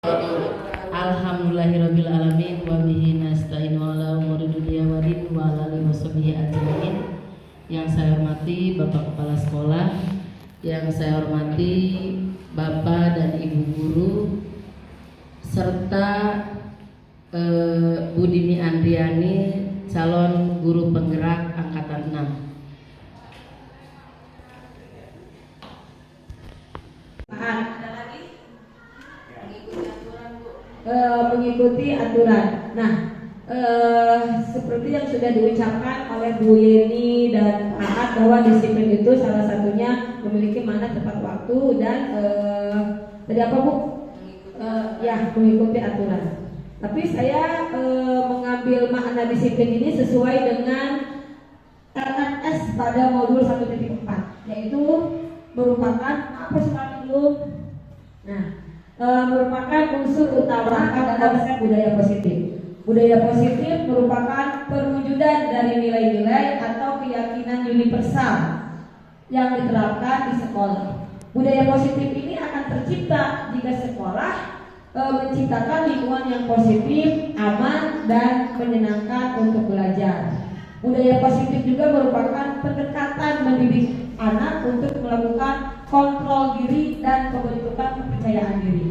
Alhamdulillahirabbil alamin wa bihi nasta'in ala umuri dunya waddin wa ala alihi washabihi ajmain. Yang saya hormati Bapak Kepala Sekolah, yang saya hormati Bapak dan Ibu guru, serta Bu Dini Andriani, calon guru penggerak angkatan 6. Mengikuti aturan. Nah, seperti yang sudah diucapkan oleh Bu Yeni dan Pak bahwa disiplin itu salah satunya memiliki mana tepat waktu dan tadi apa Bu? Ya, mengikuti aturan. Tapi saya mengambil makna disiplin ini sesuai dengan LMS pada modul 1.4, yaitu merupakan apa sekali dulu? Nah, merupakan unsur utama dalam budaya positif. Budaya positif merupakan perwujudan dari nilai-nilai atau keyakinan universal yang diterapkan di sekolah. Budaya positif ini akan tercipta jika sekolah menciptakan lingkungan yang positif, aman, dan menyenangkan untuk belajar. Budaya positif juga merupakan pendekatan mendidik anak untuk melakukan kontrol diri dan pembentukan kepercayaan diri.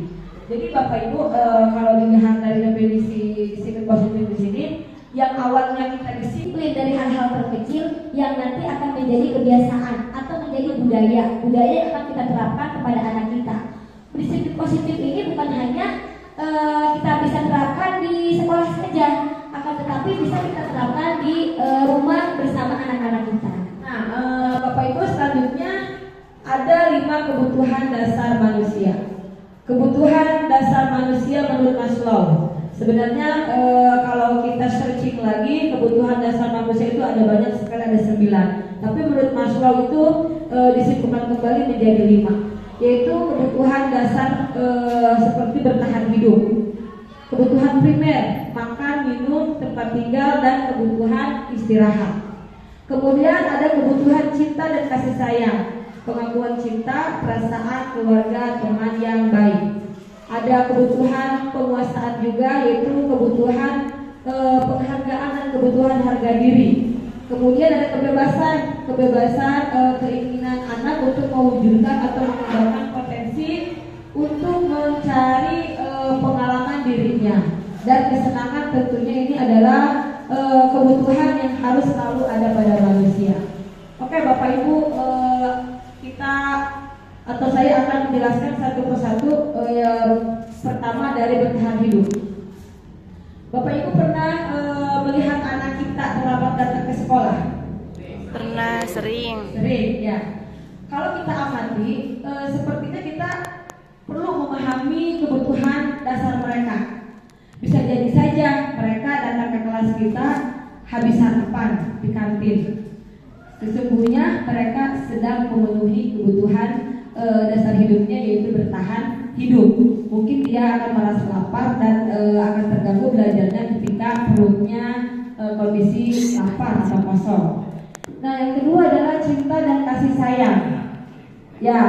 Jadi Bapak Ibu, kalau dilihat dari definisi disiplin positif di sini, yang awalnya kita disiplin dari hal-hal terkecil yang nanti akan menjadi kebiasaan atau menjadi budaya yang akan kita terapkan kepada anak kita. Disiplin positif ini bukan hanya kita bisa terapkan di sekolah saja, akan tetapi bisa kita terapkan di rumah bersama anak-anak kita. Nah, Bapak Ibu, selanjutnya ada 5 kebutuhan dasar manusia. Kebutuhan dasar manusia menurut Maslow. Sebenarnya kalau kita searching lagi, kebutuhan dasar manusia itu ada banyak sekali, ada 9. Tapi menurut Maslow itu disimpulkan kembali menjadi 5, yaitu kebutuhan dasar seperti bertahan hidup, kebutuhan primer, makan, minum, tempat tinggal, dan kebutuhan istirahat. Kemudian ada kebutuhan cinta dan kasih sayang, pengakuan cinta, perasaan, keluarga, teman yang baik. Ada kebutuhan penguasaan juga, yaitu kebutuhan penghargaan dan kebutuhan harga diri. Kemudian ada kebebasan keinginan anak untuk mewujudkan atau mengembangkan potensi untuk mencari pengalaman dirinya. Dan kesenangan tentunya ini adalah kebutuhan yang harus selalu ada pada manusia. Oke Bapak Ibu, kita atau saya akan menjelaskan satu persatu. Yang pertama dari bertahan hidup. Bapak Ibu pernah melihat anak kita terlambat datang ke sekolah? Pernah, sering ya. Kalau kita amati, sepertinya kita perlu memahami kebutuhan dasar mereka. Bisa jadi saja mereka datang ke kelas kita habis sarapan di kantin. Sesungguhnya mereka sedang memenuhi kebutuhan dasar hidupnya, yaitu bertahan hidup. Mungkin dia akan merasa lapar dan akan terganggu belajarnya ketika perutnya kondisi lapar atau kosong. Nah, yang kedua adalah cinta dan kasih sayang. Ya,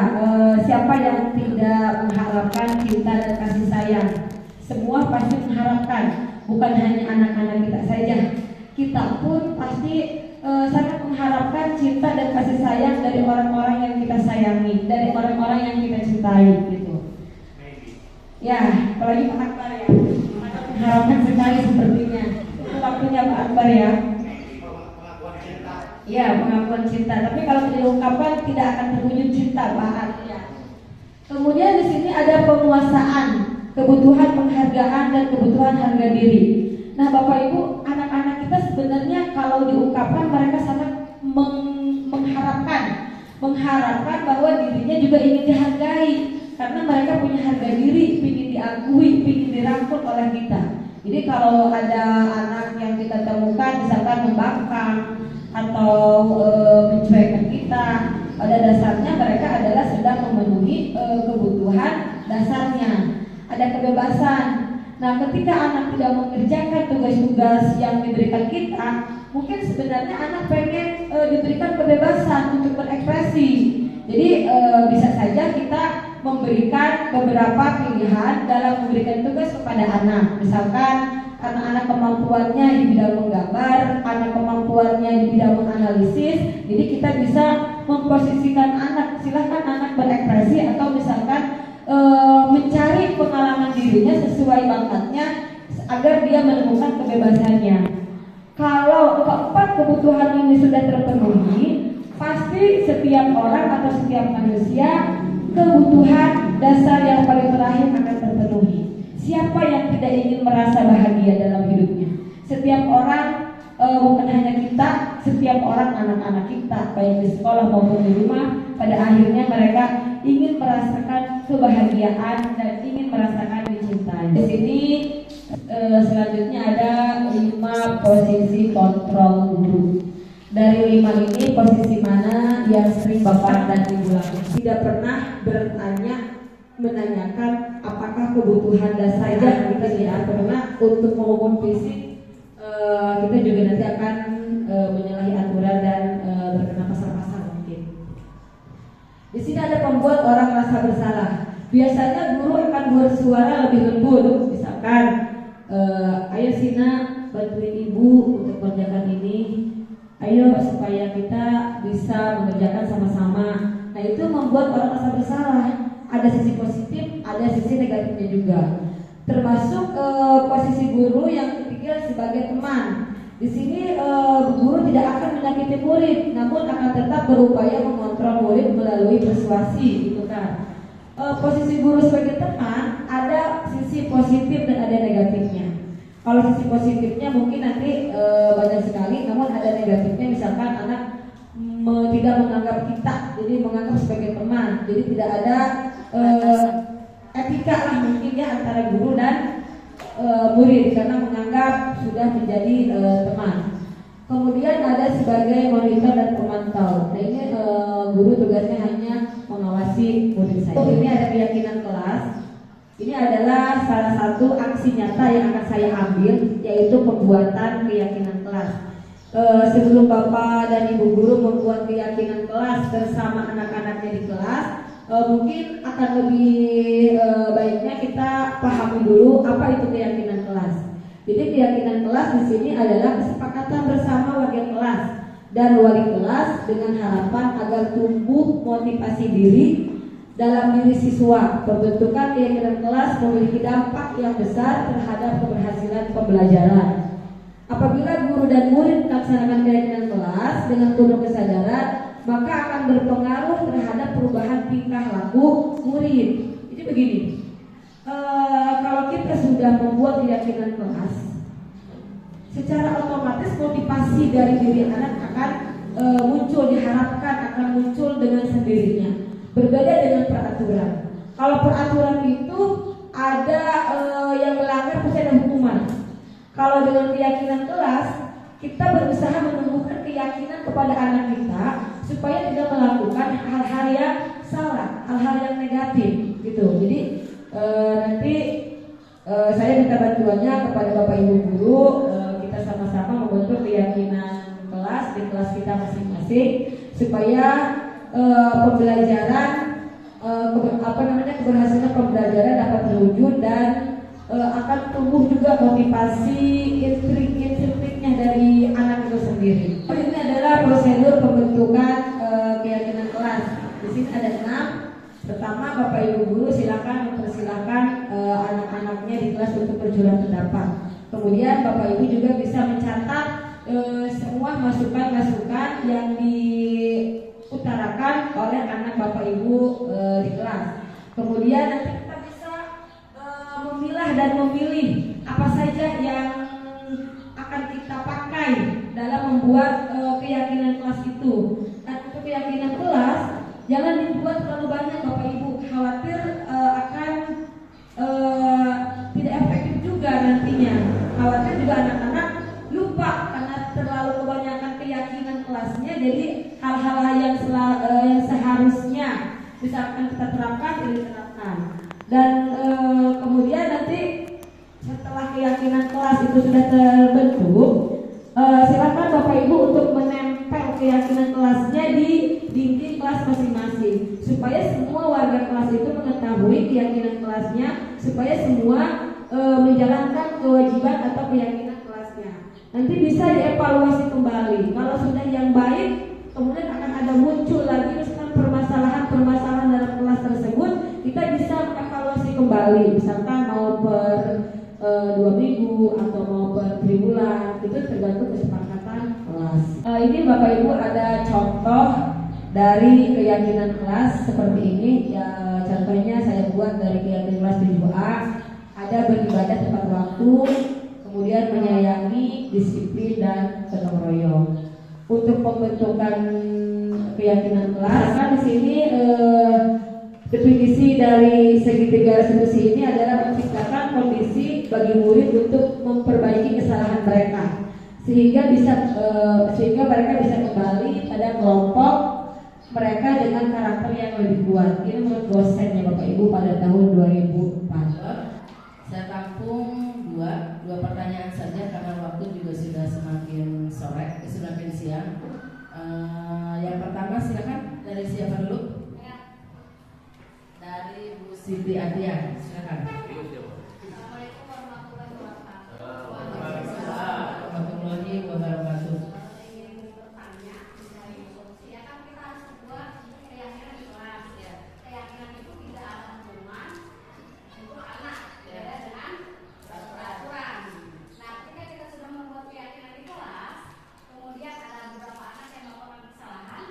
siapa yang tidak mengharapkan cinta dan kasih sayang? Semua pasti mengharapkan, bukan hanya anak-anak kita saja. Kita pun pasti sangat mengharapkan cinta dan kasih sayang dari orang-orang yang kita sayangi, dari orang-orang yang kita cintai, gitu. Ya, apalagi Pak Akbar ya, mengharapkan sekali sepertinya. Itu waktunya Pak Akbar ya. Ya, pengakuan cinta. Tapi kalau tidak diungkapkan tidak akan terwujud cinta, Pak. Ya. Kemudian di sini ada penguasaan, kebutuhan penghargaan dan kebutuhan harga diri. Nah, Bapak Ibu, anak-anak kita sebenarnya kalau diungkapkan mereka sangat mengharapkan bahwa dirinya juga ingin dihargai, karena mereka punya harga diri, ingin diakui, ingin dirangkul oleh kita. Jadi kalau ada anak yang kita temukan misalkan membangkang atau mencuekkan kita, pada dasarnya mereka adalah sedang memenuhi kebutuhan dasarnya. Ada kebebasan. Nah, ketika anak tidak mengerjakan tugas-tugas yang diberikan kita, mungkin sebenarnya anak pengen diberikan kebebasan untuk berekspresi. Jadi bisa saja kita memberikan beberapa pilihan dalam memberikan tugas kepada anak. Misalkan anak-anak kemampuannya di bidang menggambar, anak kemampuannya di bidang menganalisis. Jadi kita bisa memposisikan anak, silahkan anak berekspresi atau misalkan mencari pengalaman dirinya sesuai bakatnya agar dia menemukan kebebasannya. Kalau keempat kebutuhan ini sudah terpenuhi, pasti setiap orang atau setiap manusia kebutuhan dasar yang paling terakhir akan terpenuhi. Siapa yang tidak ingin merasa bahagia dalam hidupnya? Setiap orang, bukan hanya kita, setiap orang, anak-anak kita, baik di sekolah maupun di rumah, pada akhirnya mereka ingin merasakan kebahagiaan dan ingin merasakan dicintai. Di sini selanjutnya ada 5 posisi kontrol guru. Dari 5 ini posisi mana yang sering Bapak dan Ibu lakukan? Tidak pernah menanyakan apakah kebutuhan dasar yang kita tidak pernah untuk maupun fisik. Kita juga nanti akan menyalahi aturan dan terkena pasal-pasal mungkin. Di sini ada pembuat orang merasa bersalah. Biasanya guru akan bersuara lebih lembut, misalkan ayo Sina bantuin ibu untuk mengerjakan ini, ayo supaya kita bisa mengerjakan sama-sama. Nah itu membuat orang merasa bersalah. Ada sisi positif, ada sisi negatifnya juga. Termasuk posisi guru yang ketiga sebagai teman. Di sini guru tidak akan menyakiti murid, namun akan tetap berupaya mengontrol murid melalui persuasi, gitu kan. Posisi guru sebagai teman ada sisi positif dan ada negatifnya. Kalau sisi positifnya mungkin nanti banyak sekali, namun ada negatifnya. Misalkan anak tidak menganggap kita, jadi menganggap sebagai teman, jadi tidak ada etika lah mungkin ya antara guru dan murid karena menganggap sudah menjadi teman. Kemudian ada sebagai monitor dan pemantau. Nah ini guru tugasnya hanya mengawasi murid saja. Ini ada keyakinan kelas. Ini adalah salah satu aksi nyata yang akan saya ambil, yaitu pembuatan keyakinan kelas. Sebelum Bapak dan Ibu guru membuat keyakinan kelas bersama anak-anaknya di kelas, mungkin akan lebih baiknya kita pahami dulu apa itu keyakinan kelas. Jadi keyakinan kelas di sini adalah kesepakatan bersama warga kelas dan wali kelas dengan harapan agar tumbuh motivasi diri dalam diri siswa. Pembentukan keyakinan kelas memiliki dampak yang besar terhadap keberhasilan pembelajaran. Apabila guru dan murid melaksanakan keyakinan kelas dengan penuh kesadaran, maka akan berpengaruh terhadap perubahan tingkah laku murid. Jadi begini, kalau kita sudah membuat keyakinan kelas, secara otomatis motivasi dari diri anak akan muncul, diharapkan akan muncul dengan sendirinya. Berbeda dengan peraturan. Kalau peraturan itu ada yang melanggar pasti ada hukuman. Kalau dengan keyakinan kelas, kita berusaha menumbuhkan keyakinan kepada anak kita supaya tidak melakukan hal-hal yang salah, hal-hal yang negatif, gitu. Jadi nanti saya minta bantuannya kepada Bapak Ibu guru, kita sama-sama membentuk keyakinan kelas di kelas kita masing-masing supaya pembelajaran keberhasilan pembelajaran dapat terwujud dan akan tumbuh juga motivasi intrik-intriknya dari anak itu sendiri. Ini adalah prosedur pembentukan keyakinan kelas. Di sini ada 6. Pertama, Bapak Ibu guru silakan mempersilahkan anak-anaknya di kelas untuk berjualan pendapat. Kemudian Bapak Ibu juga bisa mencatat semua masukan-masukan yang diutarakan oleh anak Bapak Ibu di kelas. Kemudian nanti kita bisa memilah dan memilih apa saja yang akan kita pakai dalam membuat keyakinan kelas itu. Dan untuk keyakinan kelas jangan dibuat terlalu banyak Bapak Ibu, khawatir akan tidak efektif juga nantinya. Khawatir juga anak-anak lupa karena terlalu kebanyakan keyakinan kelasnya, jadi hal-hal yang seharusnya misalkan kita terapkan tidak diterapkan. Dan kemudian nanti setelah keyakinan kelas itu sudah terbentuk, silakan Bapak Ibu untuk menempel keyakinan kelasnya di dinding kelas masing-masing supaya semua warga kelas itu mengetahui menjalankan kewajiban atau keyakinan kelasnya. Nanti bisa dievaluasi kembali. Kalau sudah yang baik, kemudian akan ada muncul lagi misalkan permasalahan dalam kelas tersebut, kita bisa mengevaluasi kembali. Misalkan mau per 2 minggu atau mau per 3 bulan, itu tergantung kesepakatan kelas. Ini Bapak Ibu ada contoh dari keyakinan kelas seperti ini. Ya, contohnya saya buat dari keyakinan kelas 7A, ada beribadah tepat waktu, kemudian menyayangi, disiplin, dan gotong royong. Untuk pembentukan keyakinan kelas, kan di sini definisi dari segitiga restitusi ini adalah menciptakan kondisi bagi murid untuk memperbaiki kesalahan mereka sehingga mereka bisa kembali pada kelompok mereka dengan karakter yang lebih kuat. Ini menurut dosennya Bapak Ibu pada tahun 2004. Saya tampung dua pertanyaan saja karena waktu juga sudah semakin sore, semakin siang. Yang pertama silakan, dari siapa dulu? Dari Bu Siti Adia, silakan. Assalamualaikum warahmatullahi wabarakatuh. Warahmatullahi wabarakatuh. Ingin bertanya dari ya kan kita harus membuat keyakinan di kelas ya. Keyakinan itu tidak ada hukuman untuk anak, beda dengan peraturan. Nah, ketika kita sudah membuat keyakinan di kelas, kemudian ada beberapa anak yang melakukan kesalahan,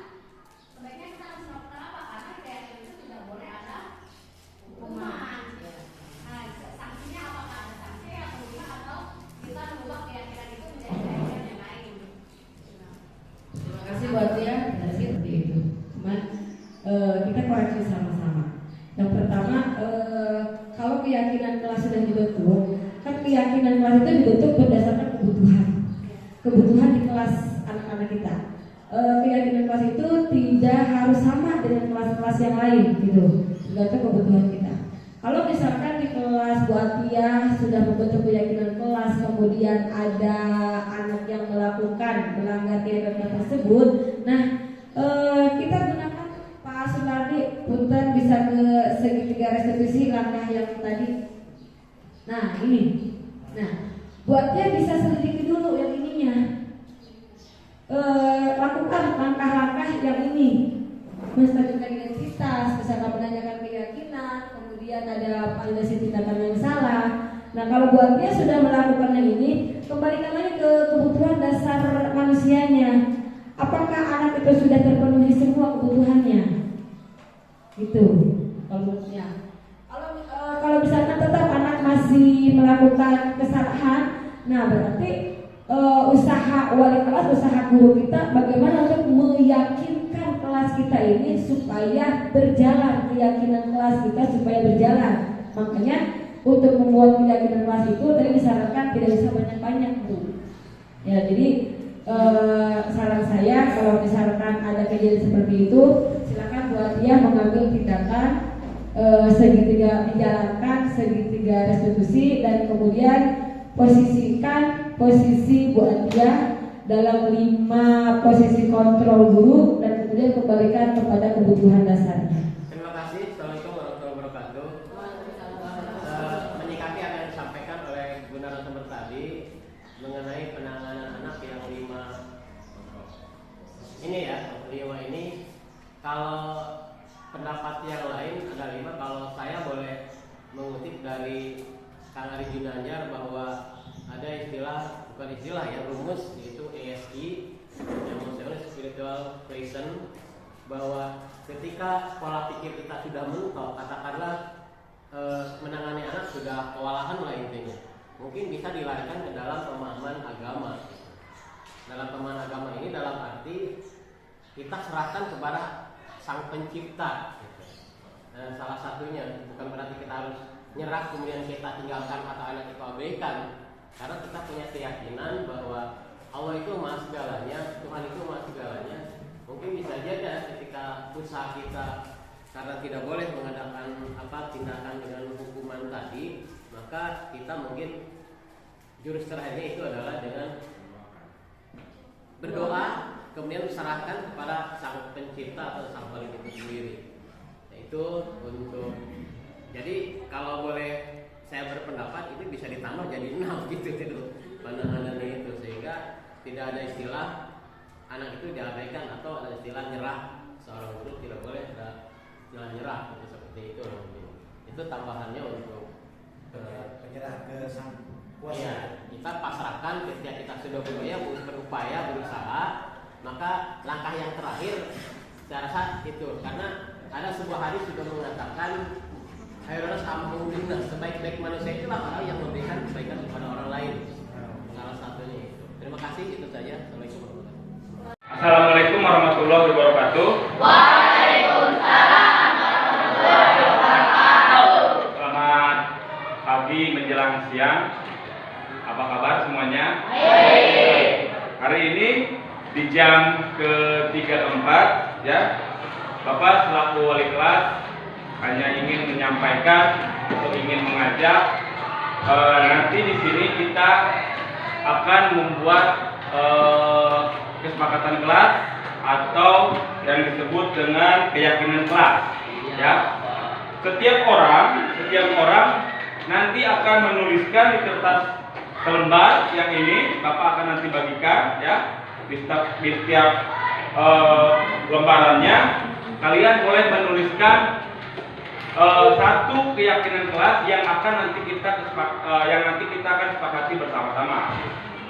sebaiknya kita harus melakukan apa? Karena keyakinan itu tidak boleh ada hukuman. Nah, sanksinya apakah ada sanksi yang kemudian atau kita mengubah keyakinan itu menjadi keyakinan yang lain? Terima kasih Bu Atia. Seperti itu. Cuman kita koreksi sama-sama. Yang pertama, kalau keyakinan kelas sudah dibentuk, kan keyakinan kelas itu dibentuk berdasarkan kebutuhan di kelas anak-anak kita. Keyakinan kelas itu tidak harus sama dengan kelas-kelas yang lain, gitu. Tergantung kebutuhan kita. Kalau misalkan di kelas Bu Atia sudah membentuk keyakinan kelas, kemudian ada anak yang melanggar keyakinan tersebut, nah kita gunakan Pak Sunardi, punten bisa ke segitiga restitusi langkah yang tadi. Nah ini, Bu Atia bisa selidiki dulu yang ininya. Lakukan langkah-langkah yang ini, menstabilkan identitas, misalkan menanyakan keyakinan, kemudian ada validasi tindakan yang salah. Nah, kalau buatnya sudah melakukan yang ini, kembalikan lagi ke kebutuhan dasar manusianya. Apakah anak itu sudah terpenuhi semua kebutuhannya? Gitu. Kalau misalkan tetap anak masih melakukan kesalahan, nah berarti usaha wali kelas, usaha guru kita bagaimana untuk meyakinkan kelas kita ini supaya berjalan, keyakinan kelas kita supaya berjalan. Makanya untuk membuat keyakinan kelas itu tadi disarankan tidak bisa banyak-banyak, Bu. Ya, jadi saran saya kalau misalkan ada kejadian seperti itu, silakan buat dia mengambil tindakan menjalankan segitiga restitusi dan kemudian posisikan posisi Bu Atia dalam 5 posisi kontrol guru dan kemudian kembalikan kepada kebutuhan dasarnya. Terima kasih. Assalamualaikum warahmatullahi wabarakatuh. Menyikapi apa yang disampaikan oleh Bu narasumber tadi mengenai penanganan anak yang 5 ini ya, 5 ini, kalau pendapat yang lain ada 5, kalau saya boleh mengutip dari Kang Ari Junanjar bahwa ada istilah, bukan istilah ya, rumus, yaitu ESI yang maksudnya spiritual question, bahwa ketika pola pikir kita sudah mentok, katakanlah menangani anak sudah kewalahan lah intinya, mungkin bisa dilarikan ke dalam pemahaman agama. Dalam pemahaman agama ini dalam arti kita serahkan kepada Sang Pencipta gitu. Salah satunya bukan berarti kita harus nyerah kemudian kita tinggalkan atau anak itu abaikan, karena kita punya keyakinan bahwa Allah itu maha segalanya, Tuhan itu maha segalanya. Mungkin bisa saja ketika usaha kita karena tidak boleh mengadakan tindakan dengan hukuman tadi, maka kita mungkin jurus terakhirnya itu adalah dengan berdoa, kemudian diserahkan kepada Sang Pencipta atau Sang Pelindung itu sendiri. Yaitu untuk, jadi kalau boleh saya berpendapat itu bisa ditambah jadi 6 gitu pandangannya itu, sehingga tidak ada istilah anak itu diabaikan atau ada istilah nyerah. Seorang guru tidak boleh ada istilah nyerah gitu, seperti itu. Itu tambahannya untuk penyerah ke sang kuasa. Iya, kita pasrahkan ketika kita sudah berupaya berusaha, maka langkah yang terakhir saya rasa itu, karena ada sebuah hadis juga mengatakan khairun nas amrun nas, sebaik-baik manusia itulah orang yang memberikan kebaikan kepada orang lain. Salah satunya itu. Terima kasih, itu saja. Assalamualaikum warahmatullahi wabarakatuh. Waalaikumsalam warahmatullahi wabarakatuh. Selamat pagi menjelang siang. Apa kabar semuanya? Baik. Hari ini di jam ke-3-4 ya, Bapak selaku wali kelas hanya ingin menyampaikan atau ingin mengajak nanti di sini kita akan membuat kesepakatan kelas atau yang disebut dengan keyakinan kelas ya. Setiap orang nanti akan menuliskan di kertas selembar yang ini Bapak akan nanti bagikan ya. Di setiap lembarannya kalian boleh menuliskan satu keyakinan kelas yang nanti kita akan sepakati bersama-sama.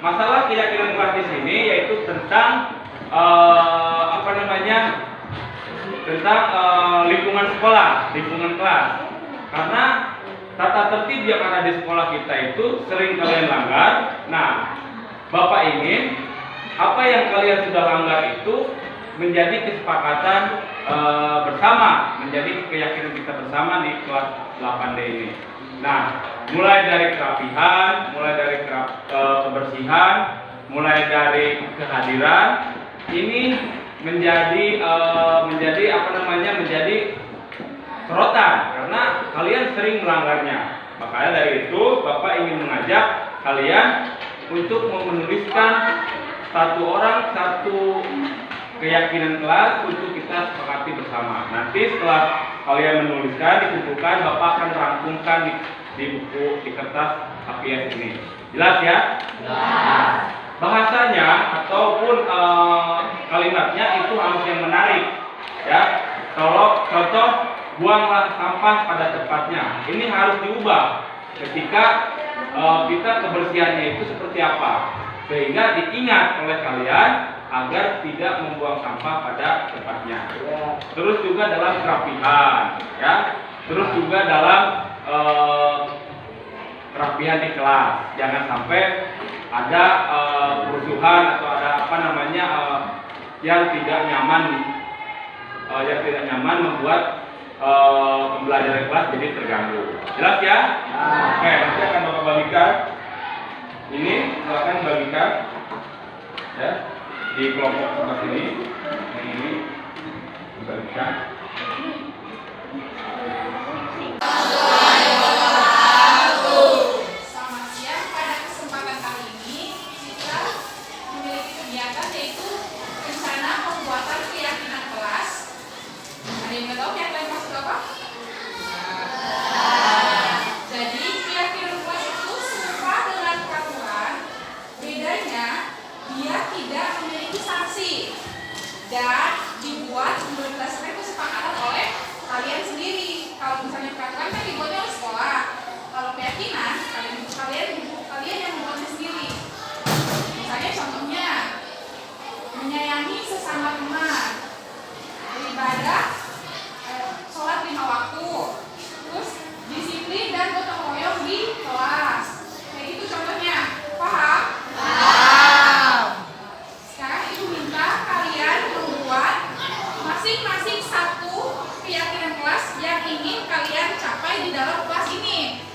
Masalah keyakinan kelas di sini yaitu tentang tentang lingkungan sekolah, lingkungan kelas. Karena tata tertib yang ada di sekolah kita itu sering kalian langgar. Nah, Bapak ingin apa yang kalian sudah langgar itu menjadi kesepakatan bersama, menjadi keyakinan kita bersama di kelas 8D ini. Nah, mulai dari kerapihan, mulai dari kebersihan, mulai dari kehadiran, ini menjadi sorotan karena kalian sering melanggarnya. Makanya dari itu Bapak ingin mengajak kalian untuk menuliskan satu orang satu keyakinan kelas untuk kita sepakati bersama. Nanti setelah kalian menuliskan, dikumpulkan, Bapak akan rangkumkan di buku, di kertas HPS ini. Jelas ya? Jelas. Bahasanya ataupun kalimatnya itu harus yang menarik ya. Kalau contoh, buanglah sampah pada tempatnya, ini harus diubah ketika kita kebersihannya itu seperti apa, sehingga diingat oleh kalian agar tidak membuang sampah pada tempatnya. Terus juga dalam kerapihan ya, terus juga dalam kerapihan di kelas, jangan sampai ada kerusuhan atau ada yang tidak nyaman membuat pembelajaran kelas jadi terganggu. Jelas ya? Oke, nanti akan Bapak bagikan. Ini silakan bagikan ya di kelompok seperti ini. Ini bagikan. Selamat siang. Pada kesempatan kali ini kita memiliki kegiatan yaitu rencana pembuatan keyakinan kelas. Ada yang tahu keyakinan kelas itu apa? Jadi keyakinan kelas itu serupa dengan peraturan, bedanya dia tidak memiliki sanksi dan dibuat berdasarkan kesepakatan oleh kalian sendiri. Kalau misalnya peraturan kan dibuatnya oleh sekolah, kalau keyakinan kalian yang membuatnya sendiri. Misalnya contohnya menyayangi sesama teman, beribadah, sholat 5 waktu, terus disiplin dan gotong royong di kelas. Kayak gitu contohnya, paham? Paham. Sekarang ibu minta kalian membuat masing-masing satu keyakinan kelas yang ingin kalian capai di dalam kelas ini.